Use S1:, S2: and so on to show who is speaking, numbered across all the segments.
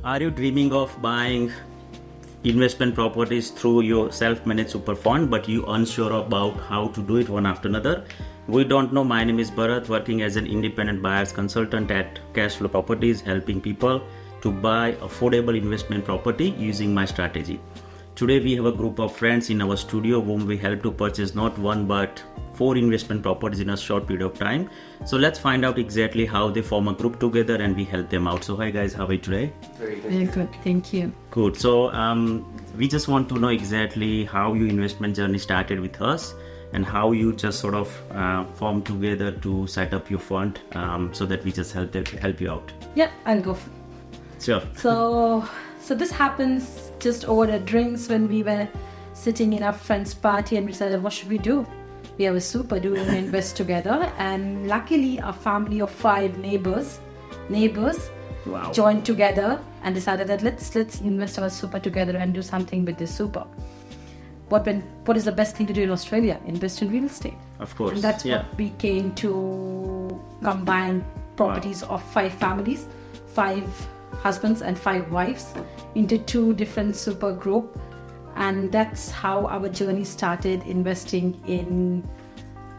S1: Are you dreaming of buying investment properties through your self-managed super fund, but you unsure about how to do it one after another? We don't know. My name is Bharat, working as an independent buyer's consultant at Cashflow Properties, helping people to buy affordable investment property using my strategy. Today we have a group of friends in our studio whom we help to purchase not one but 4 investment properties in a short period of time. So let's find out exactly how they form a group together and we help them out. So hi guys, how are you today?
S2: Very good.
S3: Very good, thank you.
S1: Good. So we just want to know exactly how your investment journey started with us and how you just sort of formed together to set up your fund, so that we just help you out.
S3: Yeah, I'll go.
S1: Sure.
S3: So this happens just over the drinks when we were sitting in our friend's party and we decided, what should we do? We have a super, do we invest together? And luckily our family of 5 neighbors
S1: Wow.
S3: joined together and decided that let's invest our super together and do something with this super. What is the best thing to do in Australia? Invest in real estate.
S1: Of course.
S3: And that's
S1: yeah.
S3: what we came to combine properties of 5 families, 5 husbands and 5 wives into 2 different super group, and that's how our journey started, investing in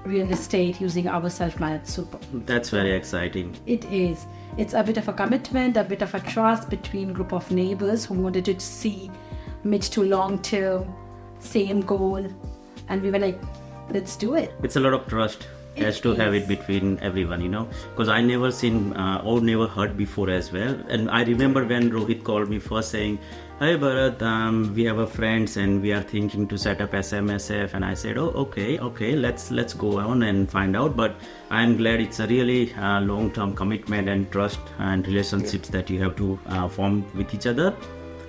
S3: real estate using our self-managed super.
S1: That's very exciting.
S3: It is. It's a bit of a commitment, a bit of a trust between group of neighbors who wanted to see mid to long term, same goal, and we were like, let's do it.
S1: It's a lot of trust. Has to have it between everyone, because I never seen or never heard before as well. And I remember when Rohit called me first saying, "Hey Bharat, we have a friends and we are thinking to set up SMSF," and I said, "Oh, okay, let's go on and find out." But I'm glad it's a really long-term commitment and trust and relationships that you have to form with each other.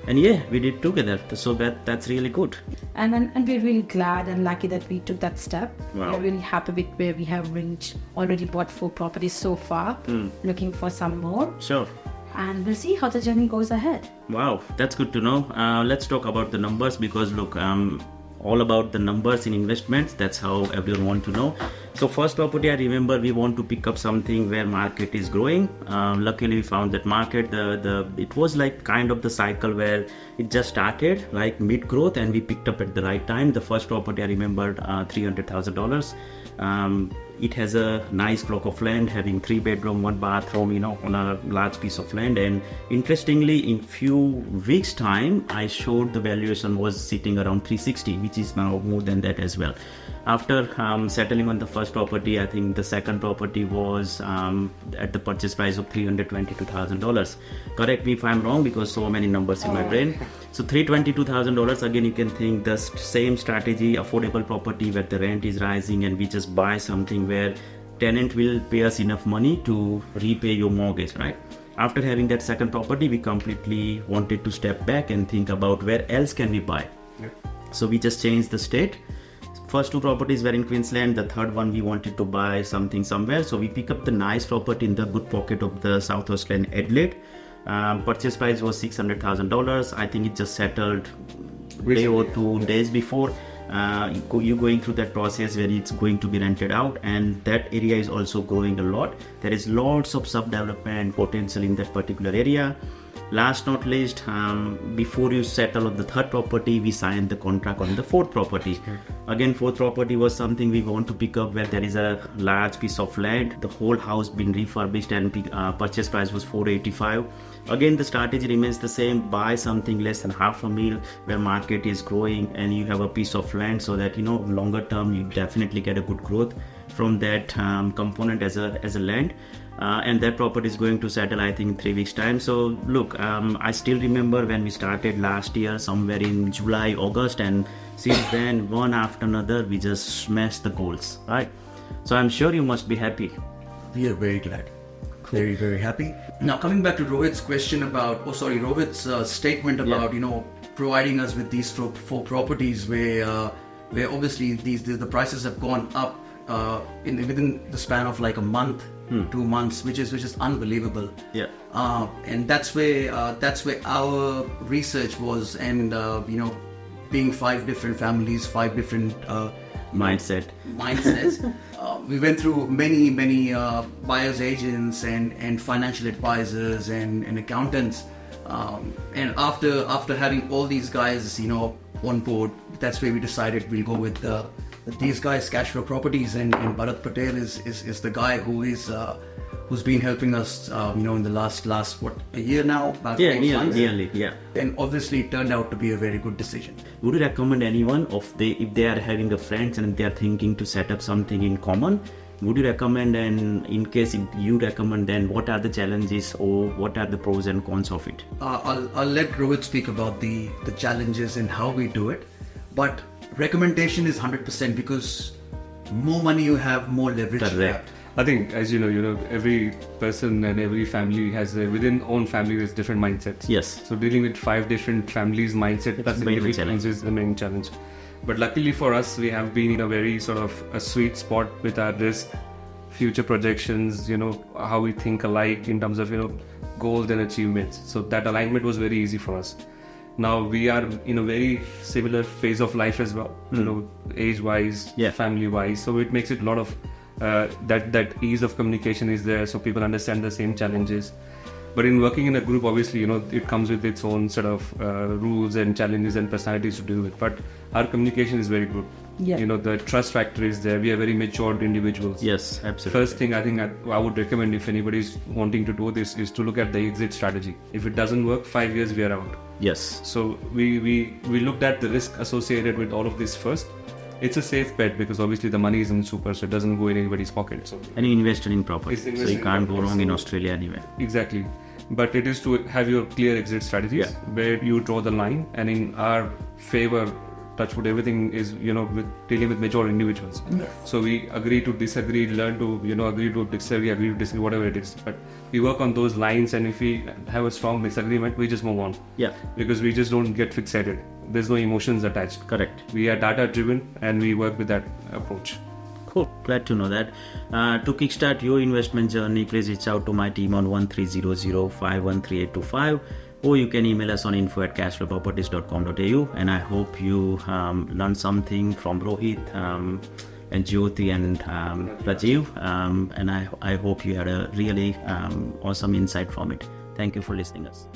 S1: And yeah, we did together, so that's really good.
S3: And we're really glad and lucky that we took that step.
S1: Wow.
S3: We're really happy with where we have reached. Already bought 4 properties so far, looking for some more.
S1: Sure.
S3: And we'll see how the journey goes ahead.
S1: Wow, that's good to know. Let's talk about the numbers, because look, all about the numbers in investments. That's how everyone want to know. So first property, I remember we want to pick up something where market is growing. Luckily we found that market, it was like kind of the cycle where it just started like mid growth, and we picked up at the right time. The first property I remembered, $300,000. It has a nice block of land having 3 bedroom, 1 bathroom, on a large piece of land. And interestingly, in few weeks time, I showed the valuation was sitting around 360, which is now more than that as well. After settling on the first property, I think the second property was at the purchase price of $322,000. Correct me if I'm wrong, because so many numbers in my brain. So $322,000, again, you can think the same strategy, affordable property where the rent is rising and we just buy something where tenant will pay us enough money to repay your mortgage, right? After having that second property, we completely wanted to step back and think about where else can we buy. So we just changed the state. First 2 properties were in Queensland. The third one we wanted to buy something somewhere. So we pick up the nice property in the good pocket of the South Australian Adelaide. Purchase price was $600,000. I think it just settled day or 2 days before. You're going through that process where it's going to be rented out, and that area is also growing a lot. There is lots of sub-development potential in that particular area. Last not least, before you settle on the third property, we signed the contract on the 4th property. Again, 4th property was something we want to pick up where there is a large piece of land. The whole house been refurbished and purchase price was $485,000. Again, the strategy remains the same. Buy something less than $500,000 where market is growing and you have a piece of land, so that longer term you definitely get a good growth from that component as a land. And that property is going to settle, I think, in 3 weeks time. So look, I still remember when we started last year somewhere in July, August, and since then, one after another, we just smashed the goals, right? So I'm sure you must be happy.
S2: We are very glad. Very, very happy. Now, coming back to Rohit's question about, Rohit's statement about, providing us with these 4 properties where obviously the prices have gone up within the span of like a month, 2 months, which is unbelievable.
S1: Yeah.
S2: And that's where our research was, and being 5 different families, 5 different
S1: mindsets.
S2: We went through many buyers agents and financial advisors and accountants And after having all these guys, on board, that's where we decided we'll go with these guys, Cashflow Properties, and Bharat Patel is the guy who's been helping us, in the last a year now? About 4 months.
S1: Nearly, yeah.
S2: And obviously it turned out to be a very good decision.
S1: Would you recommend anyone if they are having a friends and they are thinking to set up something in common? Would you recommend, and in case you recommend, then what are the challenges or what are the pros and cons of it?
S2: I'll let Rohit speak about the challenges and how we do it. But recommendation is 100% because more money you have, more leverage you have.
S1: Correct.
S4: I think, as you know, every person and every family has within own family there's different mindsets.
S1: Yes.
S4: So dealing with 5 different families' mindset plus
S1: main challenge.
S4: is the main challenge. But luckily for us, we have been in a very sort of a sweet spot with our risk, future projections, how we think alike in terms of, goals and achievements. So that alignment was very easy for us. Now we are in a very similar phase of life as well, age-wise, family-wise. So it makes it a lot of that ease of communication is there, so people understand the same challenges. But in working in a group, obviously, it comes with its own set of rules and challenges and personalities to deal with. But our communication is very good.
S3: Yeah.
S4: The trust factor is there. We are very matured individuals.
S1: Yes, absolutely.
S4: First thing I think I would recommend if anybody is wanting to do this is to look at the exit strategy. If it doesn't work, 5 years we are out.
S1: Yes.
S4: So we looked at the risk associated with all of this first. It's a safe bet because obviously the money isn't super, so it doesn't go in anybody's pocket. So
S1: and you invested in property, so you can't go wrong in Australia anyway.
S4: Exactly. But it is to have your clear exit strategies where you draw the line, and in our favor, touchwood, everything is with dealing with mature individuals. So we agree to disagree, learn to agree to disagree, whatever it is. But we work on those lines, and if we have a strong disagreement, we just move on.
S1: Yeah.
S4: Because we just don't get fixated. There's no emotions attached.
S1: Correct.
S4: We are data driven, and we work with that approach.
S1: Cool. Glad to know that. To kickstart your investment journey, please reach out to my team on 1300513825, or you can email us on info@cashflowproperties.com.au. And I hope you learned something from Rohit and Jyoti and Rajiv. And I hope you had a really awesome insight from it. Thank you for listening us.